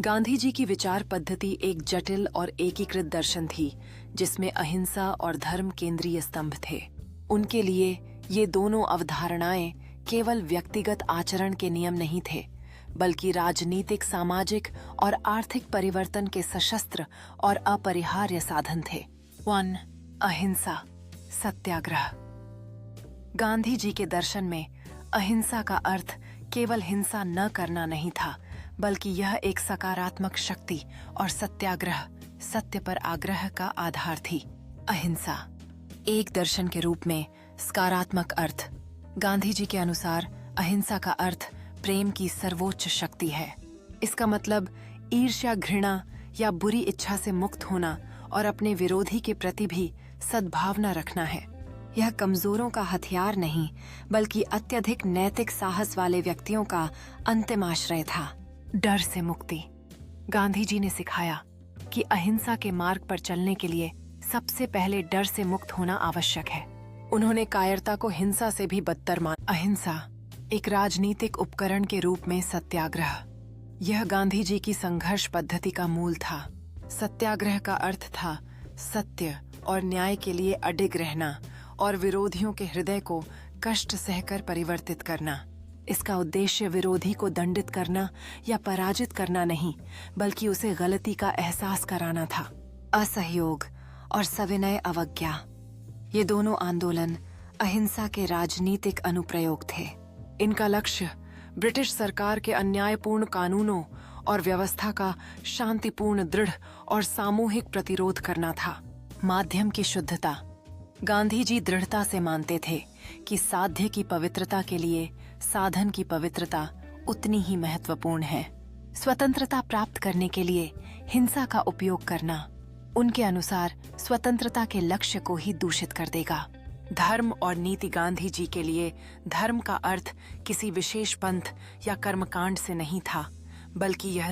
गांधी जी की विचार पद्धति एक जटिल और एकीकृत दर्शन थी जिसमें अहिंसा और धर्म केंद्रीय स्तंभ थे। उनके लिए ये दोनों अवधारणाएं केवल व्यक्तिगत आचरण के नियम नहीं थे, बल्कि राजनीतिक, सामाजिक और आर्थिक परिवर्तन के सशस्त्र और अपरिहार्य साधन थे। 1. अहिंसा, सत्याग्रह। गांधी जी के दर्शन में अहिंसा का अर्थ केवल हिंसा न करना नहीं था, बल्कि यह एक सकारात्मक शक्ति और सत्याग्रह, सत्य पर आग्रह का आधार थी। अहिंसा एक दर्शन के रूप में सकारात्मक अर्थ। गांधी जी के अनुसार अहिंसा का अर्थ प्रेम की सर्वोच्च शक्ति है। इसका मतलब ईर्ष्या, घृणा या बुरी इच्छा से मुक्त होना और अपने विरोधी के प्रति भी सद्भावना रखना है। यह कमजोरों का हथियार नहीं, बल्कि अत्यधिक नैतिक साहस वाले व्यक्तियों का अंतिम आश्रय था। डर से मुक्ति। गांधी जी ने सिखाया कि अहिंसा के मार्ग पर चलने के लिए सबसे पहले डर से मुक्त होना आवश्यक है। उन्होंने कायरता को हिंसा से भी बदतर माना। अहिंसा एक राजनीतिक उपकरण के रूप में सत्याग्रह, यह गांधी जी की संघर्ष पद्धति का मूल था। सत्याग्रह का अर्थ था सत्य और न्याय के लिए अडिग रहना और विरोधियों के हृदय को कष्ट सहकर परिवर्तित करना। इसका उद्देश्य विरोधी को दंडित करना या पराजित करना नहीं, बल्कि उसे गलती का एहसास कराना था। असहयोग और सविनय अवज्ञा, ये दोनों आंदोलन अहिंसा के राजनीतिक अनुप्रयोग थे। इनका लक्ष्य ब्रिटिश सरकार के अन्यायपूर्ण कानूनों और व्यवस्था का शांतिपूर्ण, दृढ़ और सामूहिक प्रतिरोध करना था। माध्यम की शुद्धता। गांधी जी दृढ़ता से मानते थे कि साध्य की पवित्रता के लिए साधन की पवित्रता उतनी ही महत्वपूर्ण है। स्वतंत्रता प्राप्त करने के लिए हिंसा का उपयोग करना उनके अनुसार स्वतंत्रता के लक्ष्य को ही दूषित कर देगा। धर्म और नीति। गांधी जी के लिए धर्म का अर्थ किसी विशेष पंथ या कर्मकांड से नहीं था, बल्कि यह